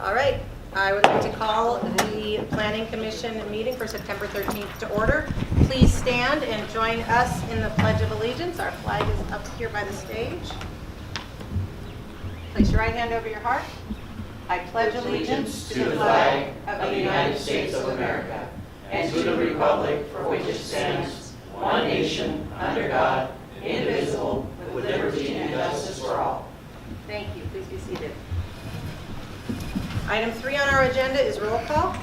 All right, I would like to call the Planning Commission meeting for September 13th to order. Please stand and join us in the Pledge of Allegiance. Our flag is up here by the stage. Place your right hand over your heart. I pledge allegiance to the flag of the United States of America and to the republic for which it stands, one nation, under God, indivisible, with liberty and justice for all. Thank you. Please be seated. Item 3 on our agenda is roll call.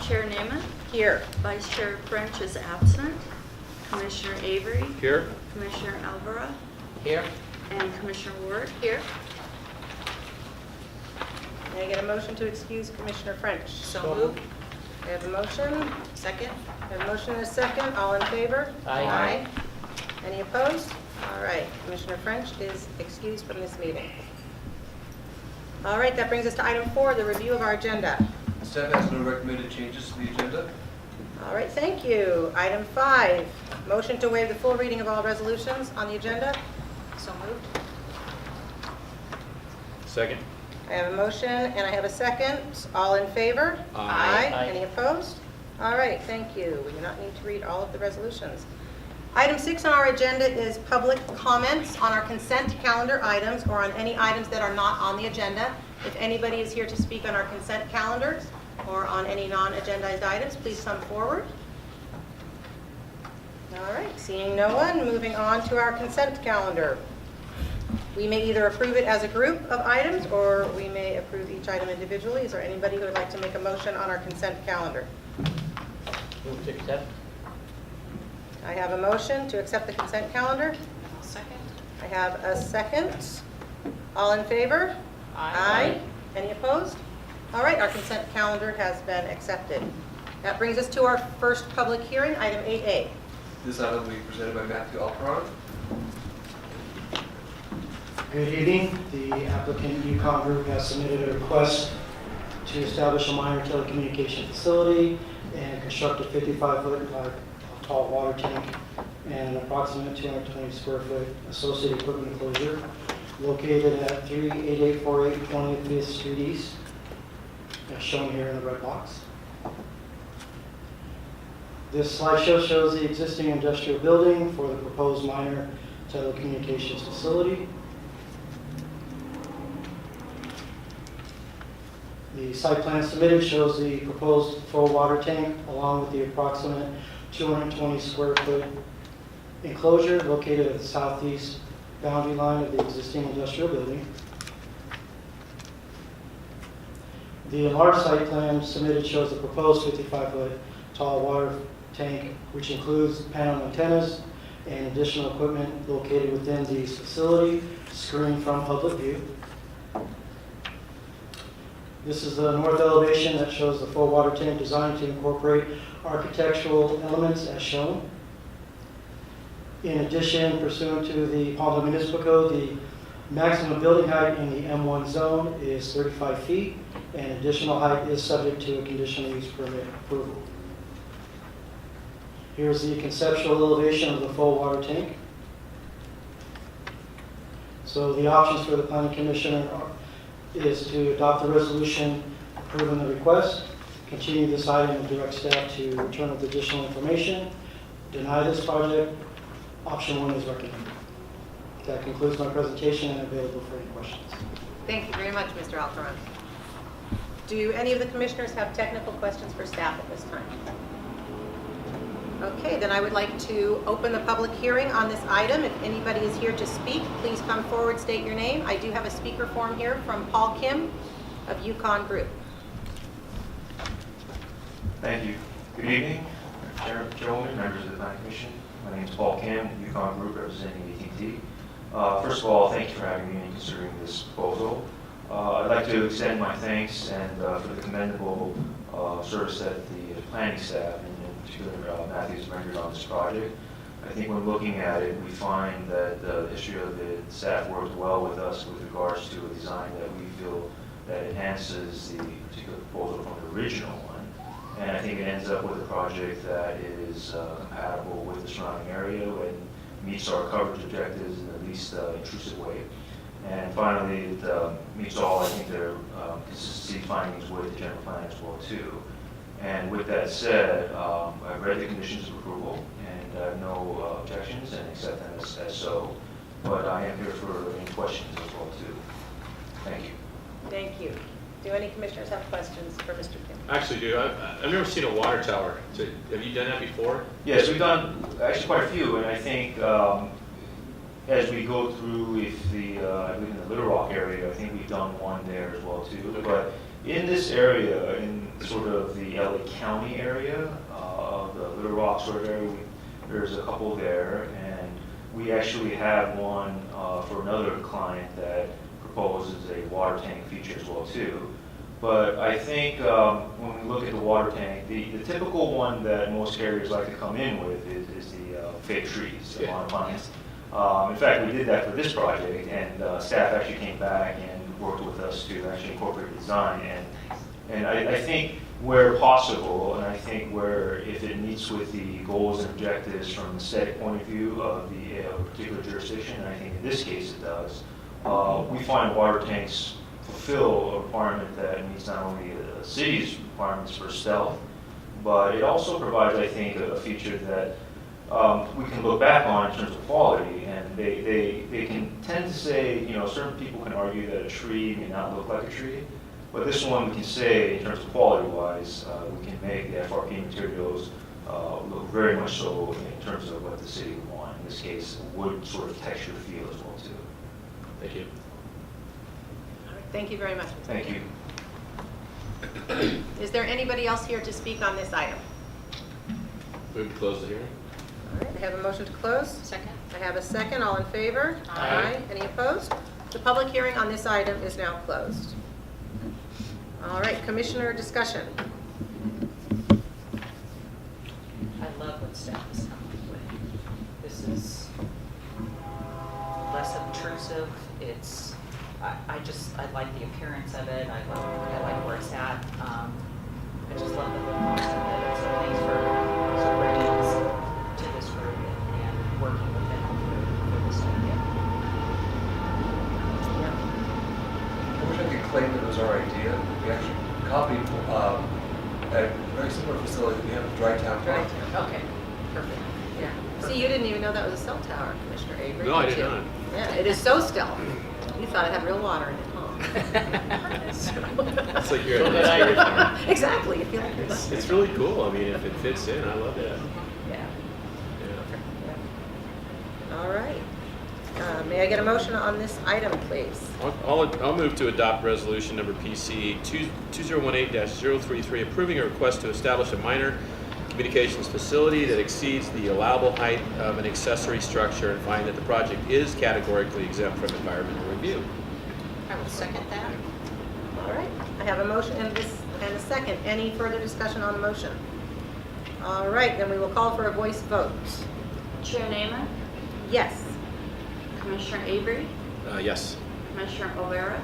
Chair Naaman. Here. Vice Chair French is absent. Commissioner Avery. Here. Commissioner Alvara. Here. And Commissioner Ward. Here. May I get a motion to excuse Commissioner French? So moved. I have a motion. Second. I have a motion and a second. All in favor? Aye. Any opposed? All right. Commissioner French is excused from this meeting. All right, that brings us to item 4, the review of our agenda. Staff has no recommended changes to the agenda. All right, thank you. Item 5, motion to waive the full reading of all resolutions on the agenda. So moved. Second. I have a motion and I have a second. All in favor? Aye. Aye. Any opposed? All right, thank you. We do not need to read all of the resolutions. Item 6 on our agenda is public comments on our consent calendar items or on any items that are not on the agenda. If anybody is here to speak on our consent calendars or on any non-agendized items, please come forward. All right, seeing no one, moving on to our consent calendar. We may either approve it as a group of items or we may approve each item individually. Is there anybody who would like to make a motion on our consent calendar? Move to accept. I have a motion to accept the consent calendar. Second. I have a second. All in favor? Aye. Any opposed? All right, our consent calendar has been accepted. That brings us to our first public hearing, item 8A. This item will be presented by Matthew Alperon. Good evening. The applicant Yukon Group has submitted a request to establish a minor telecommunication facility and construct a 55-foot by tall water tank and an approximate 220 square foot associated equipment enclosure located at 38848 25th Street East, as shown here in the red box. This slideshow shows the existing industrial building for the proposed minor telecommunications facility. The site plan submitted shows the proposed full water tank along with the approximate 220 square foot enclosure located at the southeast boundary line of the existing industrial building. The enlarged site plan submitted shows the proposed 55-foot tall water tank, which includes panel antennas and additional equipment located within the facility, screened from public view. This is the north elevation that shows the full water tank designed to incorporate architectural elements as shown. In addition, pursuant to the Palmdale Municipal Code, the maximum building height in the M1 zone is 35 feet, and additional height is subject to a conditional use permit approval. Here's the conceptual elevation of the full water tank. So the options for the Planning Commission is to adopt the resolution approving the request, continue this item and direct staff to return with additional information, deny this project. Option 1 is recommended. That concludes my presentation and available for any questions. Thank you very much, Mr. Alperon. Do any of the commissioners have technical questions for staff at this time? Okay, then I would like to open the public hearing on this item. If anybody is here to speak, please come forward, state your name. I do have a speaker form here from Paul Kim of Yukon Group. Thank you. Good evening, Chairwoman, members of the Planning Commission. My name is Paul Kim, Yukon Group, representing AT&T. First of all, thank you for having me and considering this proposal. I'd like to extend my thanks and for the commendable service that the planning staff, and in particular Matthew's rendered on this project. I think when looking at it, we find that the history of the staff worked well with us with regards to a design that we feel that enhances the particular proposal from the original one. And I think it ends up with a project that is compatible with the surrounding area and meets our coverage objectives in the least intrusive way. And finally, it meets all, I think, their consistency findings with the general plan as well, too. And with that said, I've read the conditions of approval, and I have no objections and accept them as so. But I am here for any questions as well, too. Thank you. Thank you. Do any commissioners have questions for Mr. Kim? I actually do. I've never seen a water tower. So have you done that before? Yes, we've done actually quite a few, and I think as we go through with the, I believe in the Little Rock area, I think we've done one there as well too. Okay. But in this area, in sort of the LA County area, of the Little Rock sort of area, there's a couple there, and we actually have one for another client that proposes a water tank feature as well too. But I think when we look at the water tank, the typical one that most carriers like to come in with is the fake trees, the monopines. In fact, we did that for this project, and staff actually came back and worked with us to actually incorporate the design. And I think where possible, and I think where if it meets with the goals and objectives from an aesthetic point of view of the particular jurisdiction, and I think in this case it does, we find water tanks fulfill a requirement that meets not only the city's requirements for stealth, but it also provides, I think, a feature that we can look back on in terms of quality. And they can tend to say, you know, certain people can argue that a tree may not look like a tree, but this one we can say, in terms of quality-wise, we can make the FRP materials look very much so in terms of what the city would want. In this case, a wood sort of texture feel as well, too. Thank you. All right, thank you very much. Mr. Thank Kim. you. Is there anybody else here to speak on this item? Move to close the hearing. All right, I have a motion to close. Second. I have a second. All in favor? Aye. Any opposed? The public hearing on this item is now closed. All right, commissioner discussion. I love what staff is coming up with. This is less obtrusive. It's, I like the appearance of it. I like where it's at. I just love the whole concept of it. So thanks for bringing us to this group and working with them for this idea. I wish I could claim that it was our idea. We actually copied a very similar facility that we have at Dry Town Park. Okay, perfect. Yeah. See, you didn't even know that was a cell tower, Commissioner Avery. No, I did did you? not. Yeah, it is so stealth. You thought it had real water in it, huh? It's like you're So did I. Exactly, you feel like you're It's really cool. I mean, if it fits in, I love it. Yeah. Yeah. All right. May I get a motion on this item, please? I'll move to adopt resolution number PC 2018-033, approving a request to establish a minor communications facility that exceeds the allowable height of an accessory structure and find that the project is categorically exempt from environmental review. I will second that. All right. I have a motion and a second. Any further discussion on the motion? All right, then we will call for a voice vote. Chair Namath, Yes. Commissioner Avery, Yes. Commissioner O'Vera,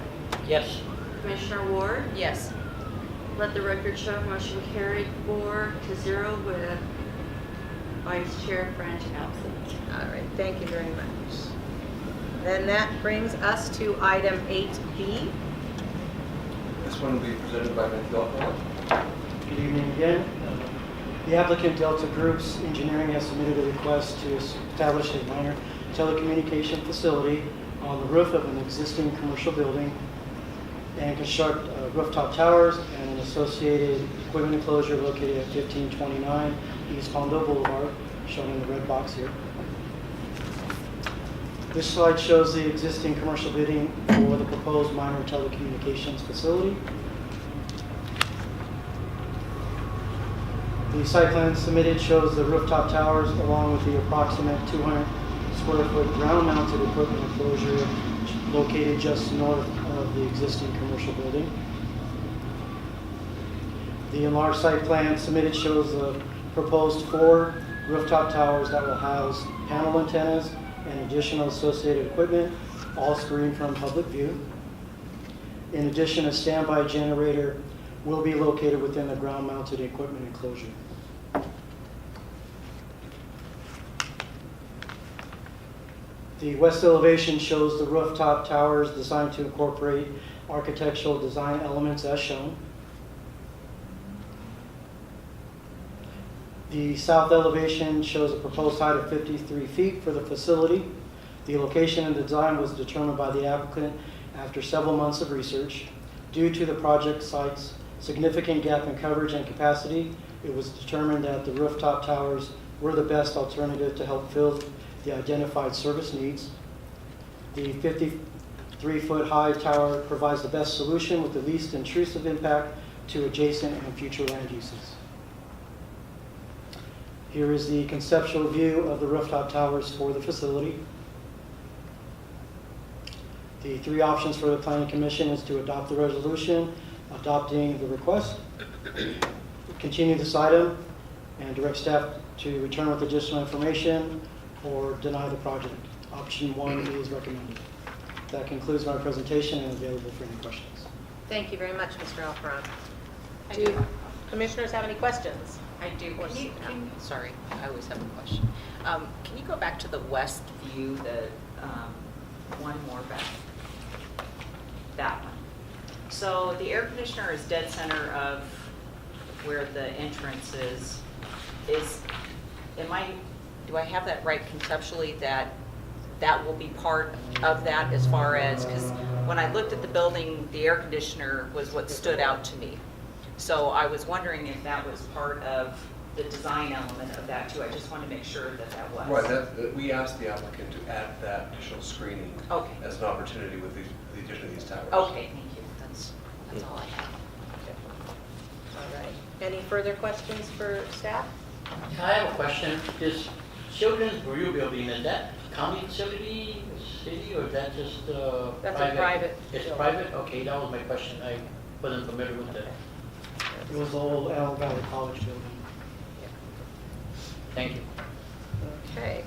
Yes. Commissioner Ward. Yes. Let the record show motion carried 4-0 with Vice Chair Branch absent. All right, thank you very much. Then that brings us to item 8B. This one will be presented by Manzanita Ballroom. Good evening again. The applicant Delta Group's Engineering has submitted a request to establish a minor telecommunication facility on the roof of an existing commercial building and construct rooftop towers and an associated equipment enclosure located at 1529 East Palmdale Boulevard, shown in the red box here. This slide shows the existing commercial building for the proposed minor telecommunications facility. The site plan submitted shows the rooftop towers along with the approximate 200 square foot ground mounted equipment enclosure located just north of the existing commercial building. The enlarged site plan submitted shows the proposed 4 rooftop towers that will house panel antennas and additional associated equipment, all screened from public view. In addition, a standby generator will be located within the ground-mounted equipment enclosure. The west elevation shows the rooftop towers designed to incorporate architectural design elements as shown. The south elevation shows a proposed height of 53 feet for the facility. The location and design was determined by the applicant after several months of research. Due to the project site's significant gap in coverage and capacity, it was determined that the rooftop towers were the best alternative to help fill the identified service needs. The 53-foot high tower provides the best solution with the least intrusive impact to adjacent and future land uses. Here is the conceptual view of the rooftop towers for the facility. The three options for the Planning Commission is to adopt the resolution, adopting the request, continue this item, and direct staff to return with additional information, or deny the project. Option 1 is recommended. That concludes my presentation and available for any questions. Thank you very much, Mr. Alperon. I Do do. commissioners have any questions? I do. Or Sorry, I always have a question. Can you go back to the west view, the one more back? That one. So the air conditioner is dead center of where the entrance is. Do I have that right conceptually, that that will be part of that, as far as, because when I looked at the building, the air conditioner was what stood out to me. So I was wondering if that was part of the design element of that too. I just want to make sure that that was. Right, we asked the applicant to add that additional screening Okay. as an opportunity with the addition of these towers. Okay, thank you. That's all I have. All right. Any further questions for staff? I have a question. This Children's Brew Building, is that county facility, city, or is that just private? That's a private It's building. private? Okay, that was my question. I wasn't familiar with that. It was the old Allen Valley College building. Thank you. Okay.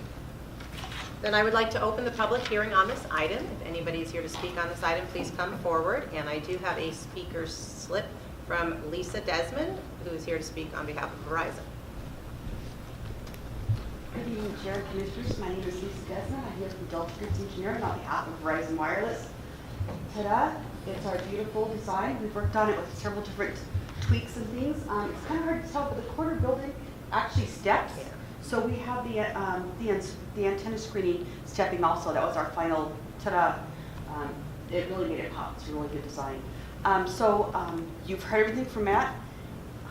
Then I would like to open the public hearing on this item. If anybody is here to speak on this item, please come forward. And I do have a speaker's slip from Lisa Desmond, who is here to speak on behalf of Verizon. Good evening, Chair and Commissioners. My name is Lisa Desmond. I'm here from Delta Groups Engineering on behalf of Verizon Wireless. Ta-da! It's our beautiful design. We've worked on it with several different tweaks and things. It's kind of hard to tell, but the corner building actually steps. Yeah. So we have the antenna screening stepping also. That was our final ta-da. It really made it pop. It's a really good design. You've heard everything from Matt.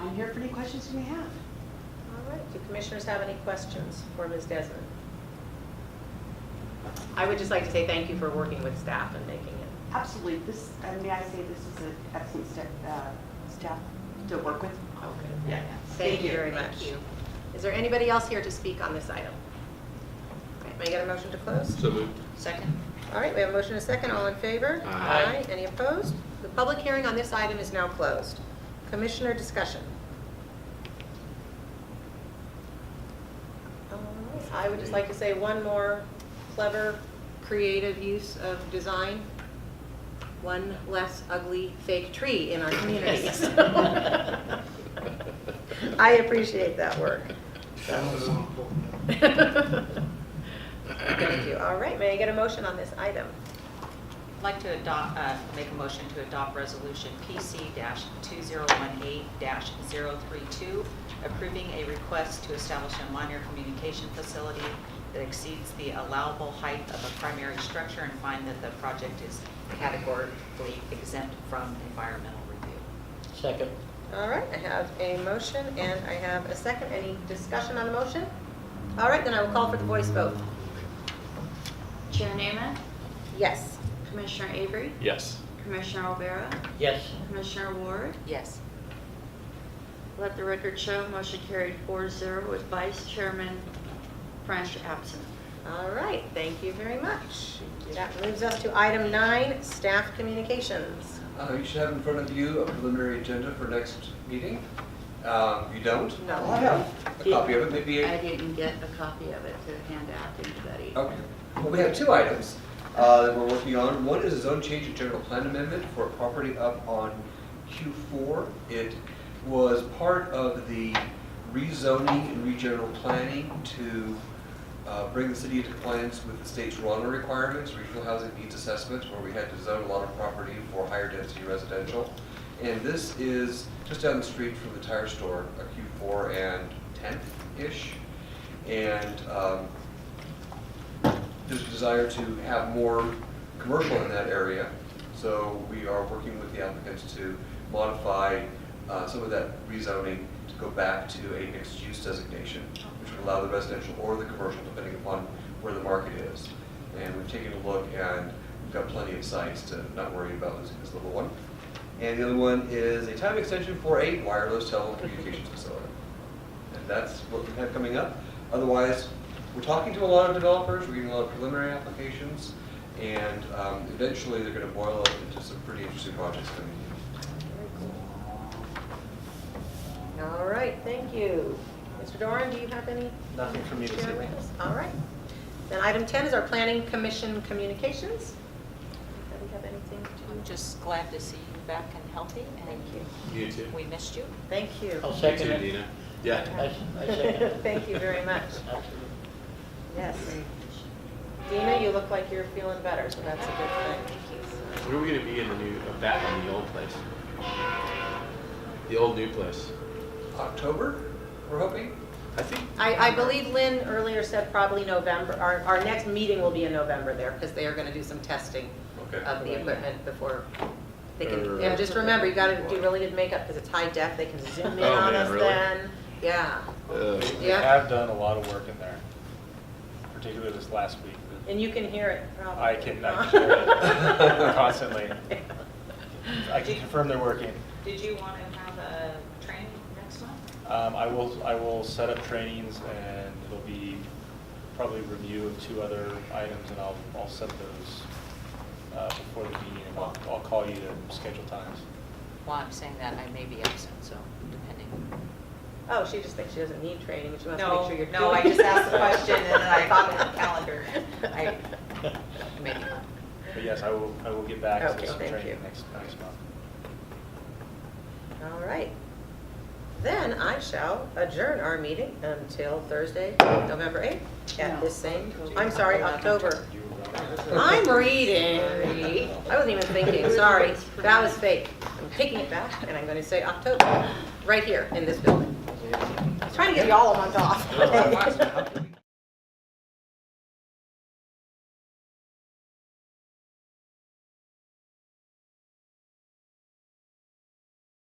I'm here for any questions you may have. All right. Do commissioners have any questions for Ms. Desmond? I would just like to say thank you for working with staff and making it. Absolutely. May I say this is an excellent staff to work with? Okay. Yeah. Thank you very much. Thank you. Is there anybody else here to speak on this item? All right, may I get a motion to close? So moved. Second? All right, we have a motion and a second. All in favor? Aye. Any opposed? The public hearing on this item is now closed. Commissioner discussion. All right, I would just like to say one more clever, creative use of design. One less ugly fake tree in our communities. I appreciate that work. Thank you. All right, may I get a motion on this item? I'd like to make a motion to adopt resolution PC-2018-032, approving a request to establish a minor communication facility that exceeds the allowable height of a primary structure, and find that the project is categorically exempt from environmental review. Second. All right, I have a motion and I have a second. Any discussion on the motion? All right, then I will call for the voice vote. Chair Namath, Yes. Commissioner Avery, Yes. Commissioner Olvera, Yes. Commissioner Ward. Yes. Let the record show motion carried 4-0 with Vice Chairman French absent. All right, thank you very much. That moves us to item 9, staff communications. You should have in front of you a preliminary agenda for next meeting. You don't? No. I have a copy of it, maybe. I didn't get a copy of it to hand out to anybody. Okay. Well, we have two items that we're working on. One is a zone change and general plan amendment for a property up on Q4. It was part of the rezoning and regeneral planning to bring the city into compliance with the state's RONA requirements, regional housing needs assessment, where we had to zone a lot of property for higher density residential. And this is just down the street from the tire store, a Q4 and 10th-ish. And there's a desire to have more commercial in that area. So we are working with the applicants to modify some of that rezoning to go back to a mixed-use designation, which would allow the residential or the commercial, depending upon where the market is. And we've taken a look, and we've got plenty of sites to not worry about losing this little one. And the other one is a time extension for a wireless telecommunications facility. And that's what we have coming up. Otherwise, we're talking to a lot of developers, we're getting a lot of preliminary applications, and eventually they're going to boil up into some pretty interesting projects coming in. All right, thank you. Mr. Doran, do you have any? Nothing for me to share say. with us? All right. Then item 10 is our Planning Commission communications. Anybody have anything I'm to? just glad to see you back and healthy, Thank and you. You too. we missed you. Thank you. I'll You second too, it. Dina. Yeah. I second it. Thank you very much. Absolutely. Yes. Dina, you look like you're feeling better, so that's a good thing. Where are we going to be in the new, back in the old place? The old new place. October, we're hoping? I think. I believe Lynn earlier said probably November. Our next meeting will be in November there because they are going to do some testing Okay. of the equipment before they can. Or- And just remember, you got to do really good makeup because it's high def. They can zoom in Oh, on man, us really? then. Yeah. We Yeah. have done a lot of work in there, particularly this last week. And you can hear it probably. I can hear it constantly. I can confirm they're working. Did you want to have a training next month? I will set up trainings, and it'll be probably review of 2 other items, and I'll set those before the meeting, and I'll call you to schedule times. Well, I'm saying that I may be absent, so depending. Oh, she just thinks she doesn't need training, but she wants to No, make sure you're no, I doing just asked the question and then I thought of the calendar. I maybe not. But yes, I will get back Okay, to some thank training you. next month. All right. Then I shall adjourn our meeting until Thursday, November 8th at this same, I'm sorry, October. I'm reading. I wasn't even thinking, sorry. That was fake. I'm taking it back and I'm going to say October, right here in this building. I was trying to get y'all on top.